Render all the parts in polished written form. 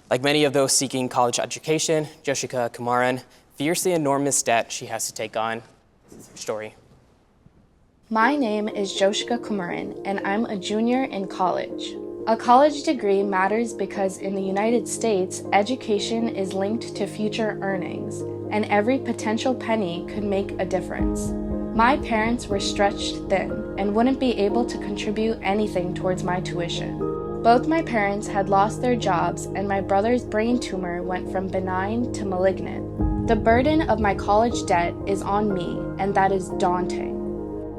Like many of those seeking college education, Joshika Kumaran fears the enormous debt she has to take on. This is her story. My name is Joshika Kumaran, and I'm a junior in college. A college degree matters because in the United States, education is linked to future earnings, and every potential penny could make a difference. My parents were stretched thin and wouldn't be able to contribute anything towards my tuition. Both my parents had lost their jobs, and my brother's brain tumor went from benign to malignant. The burden of my college debt is on me, and that is daunting.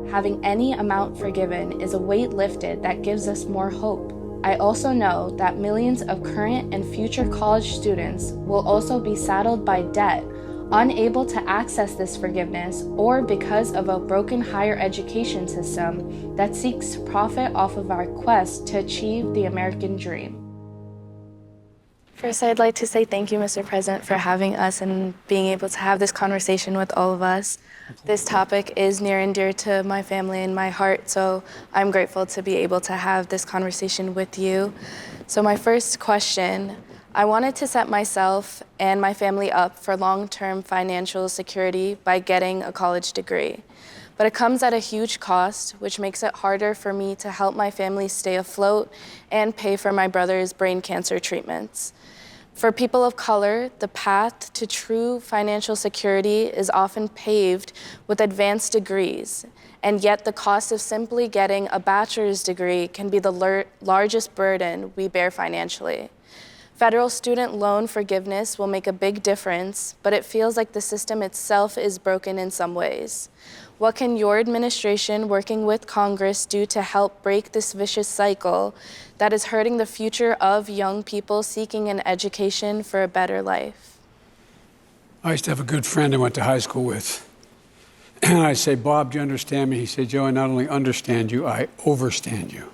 Having any amount forgiven is a weight lifted that gives us more hope. I also know that millions of current and future college students will also be saddled by debt, unable to access this forgiveness, or because of a broken higher education system that seeks to profit off of our quest to achieve the American dream. First, I'd like to say thank you, Mr. President, for having us and being able to have this conversation with all of us. This topic is near and dear to my family and my heart, so I'm grateful to be able to have this conversation with you. So my first question, I wanted to set myself and my family up for long-term financial security by getting a college degree. But it comes at a huge cost, which makes it harder for me to help my family stay afloat and pay for my brother's brain cancer treatments. For people of color, the path to true financial security is often paved with advanced degrees, and yet the cost of simply getting a bachelor's degree can be the largest burden we bear financially. Federal student loan forgiveness will make a big difference, but it feels like the system itself is broken in some ways. What can your administration, working with Congress, do to help break this vicious cycle that is hurting the future of young people seeking an education for a better life? I used to have a good friend I went to high school with. And I say, Bob, do you understand me? He said, Joe, I not only understand you, I overstand you.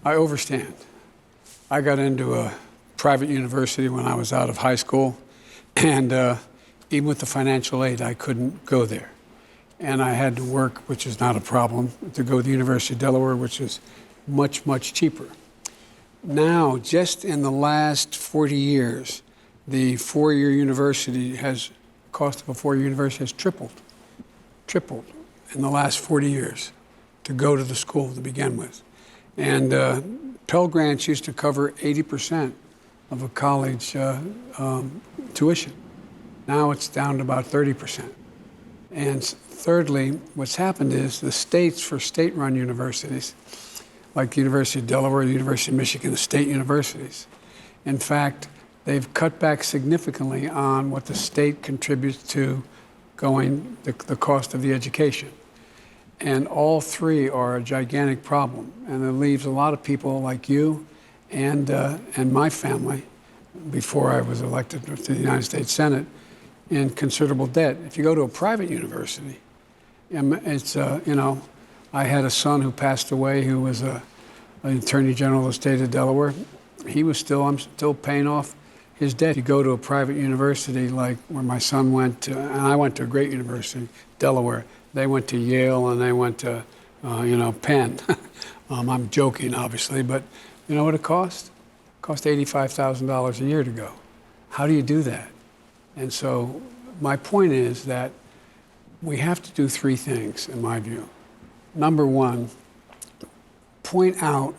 I overstand. I got into a private university when I was out of high school. And even with the financial aid, I couldn't go there. And I had to work, which is not a problem, to go to the University of Delaware, which is much, much cheaper. Now, just in the last 40 years, the four-year university cost of a four-year university has tripled in the last 40 years to go to the school to begin with. And Pell Grants used to cover 80% of a college tuition. Now it's down to about 30%. And thirdly, what's happened is the states, for state-run universities, like the University of Delaware, the University of Michigan, the state universities, in fact, they've cut back significantly on what the state contributes to the cost of the education. And all three are a gigantic problem. And it leaves a lot of people like you and my family, before I was elected to the United States Senate, in considerable debt. If you go to a private university, it's, I had a son who passed away who was an attorney general of the state of Delaware. I'm still paying off his debt. You go to a private university like where my son went to, and I went to a great university, Delaware. They went to Yale and they went to, Penn. I'm joking, obviously, but you know what it cost? It cost $85,000 a year to go. How do you do that? And so my point is that we have to do three things, in my view. Number one, point out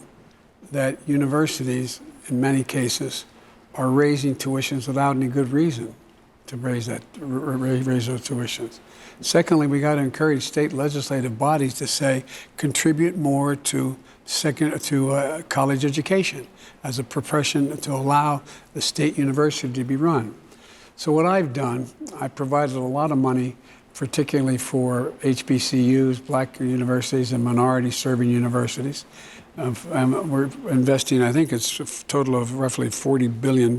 that universities, in many cases, are raising tuitions without any good reason to raise those tuitions. Secondly, we got to encourage state legislative bodies to say, contribute more to college education as a profession to allow the state university to be run. So what I've done, I provided a lot of money, particularly for HBCUs, black universities, and minority-serving universities. We're investing, I think it's a total of roughly $40 billion,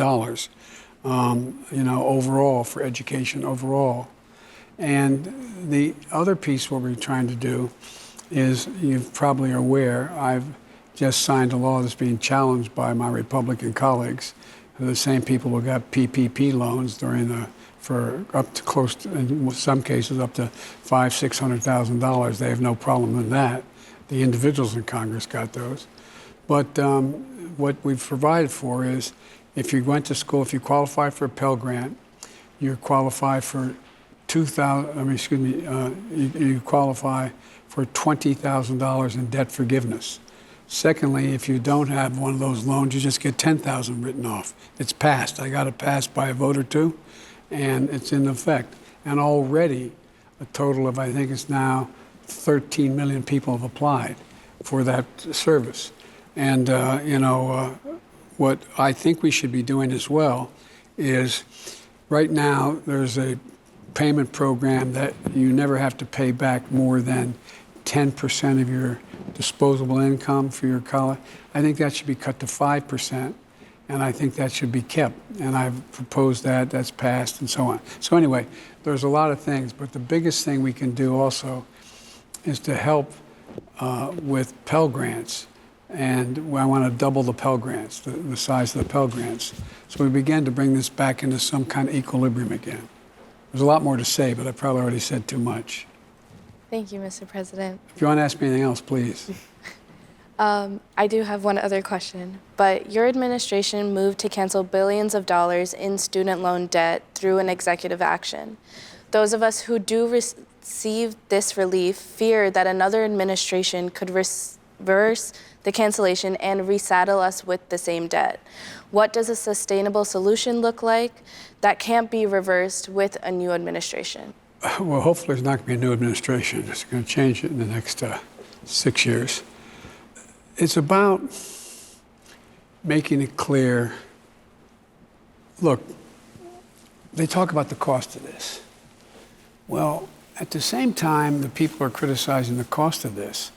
overall for education overall. And the other piece what we're trying to do is, you probably are aware, I've just signed a law that's being challenged by my Republican colleagues, the same people who got PPP loans for up to close to, in some cases, up to $500,000-$600,000. They have no problem in that. The individuals in Congress got those. But what we've provided for is If you went to school, if you qualify for a Pell Grant, you qualify for you qualify for $20,000 in debt forgiveness. Secondly, if you don't have one of those loans, you just get $10,000 written off. It's passed. I got it passed by a vote or two, and it's in effect. And already a total of, I think it's now 13 million people have applied for that service. And, what I think we should be doing as well is right now there's a payment program that you never have to pay back more than 10% of your disposable income for your college. I think that should be cut to 5%, and I think that should be kept. And I've proposed that, that's passed, and so on. So anyway, there's a lot of things, but the biggest thing we can do also is to help with Pell Grants. And I want to double the Pell Grants, the size of the Pell Grants. So we began to bring this back into some kind of equilibrium again. There's a lot more to say, but I probably already said too much. Thank you, Mr. President. If you want to ask me anything else, please. I do have one other question, but your administration moved to cancel billions of dollars in student loan debt through an executive action. Those of us who do receive this relief fear that another administration could reverse the cancellation and resaddle us with the same debt. What does a sustainable solution look like that can't be reversed with a new administration? Well, hopefully there's not going to be a new administration. It's going to change it in the next 6 years. It's about making it clear. Look, they talk about the cost of this. Well, at the same time, the people are criticizing the cost of this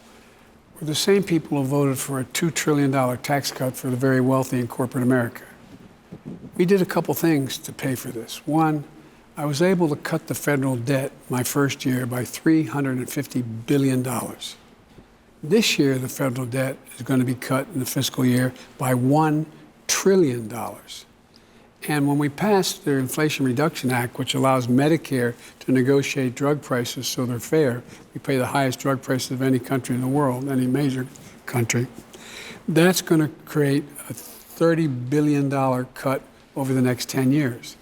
were the same people who voted for a $2 trillion tax cut for the very wealthy in corporate America. We did a couple things to pay for this. One, I was able to cut the federal debt my first year by $350 billion. This year, the federal debt is going to be cut in the fiscal year by $1 trillion. And when we passed the Inflation Reduction Act, which allows Medicare to negotiate drug prices so they're fair, we pay the highest drug prices of any country in the world, any major country, that's going to create a $30 billion cut over the next 10 years.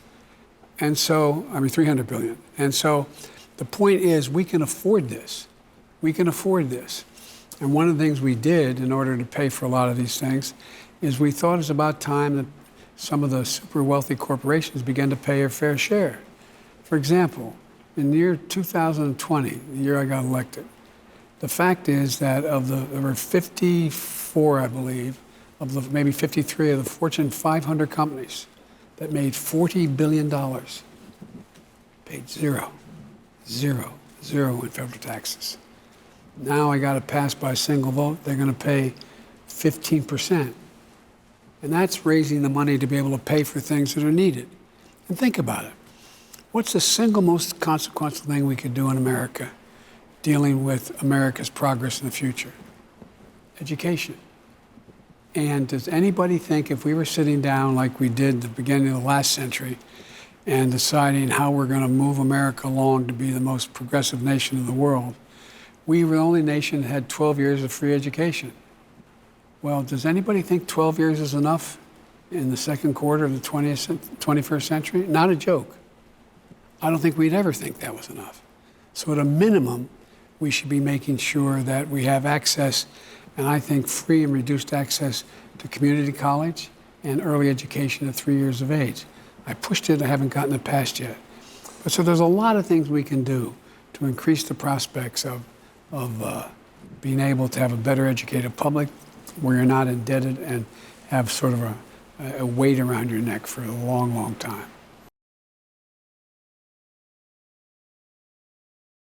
And so, $300 billion. And so the point is we can afford this. We can afford this. And one of the things we did in order to pay for a lot of these things is we thought it's about time that some of the super wealthy corporations began to pay their fair share. For example, in the year 2020, the year I got elected, the fact is that there were 54, I believe, maybe 53 of the Fortune 500 companies that made $40 billion, paid zero in federal taxes. Now I got it passed by a single vote, they're going to pay 15%. And that's raising the money to be able to pay for things that are needed. And think about it. What's the single most consequential thing we could do in America dealing with America's progress in the future? Education. And does anybody think if we were sitting down like we did at the beginning of the last century and deciding how we're going to move America along to be the most progressive nation in the world, we were the only nation that had 12 years of free education? Well, does anybody think 12 years is enough in the second quarter of the 21st century? Not a joke. I don't think we'd ever think that was enough. So at a minimum, we should be making sure that we have access, and I think free and reduced access to community college and early education at 3 years of age. I pushed it, I haven't gotten it passed yet. But so there's a lot of things we can do to increase the prospects of being able to have a better educated public, where you're not indebted and have sort of a weight around your neck for a long, long time.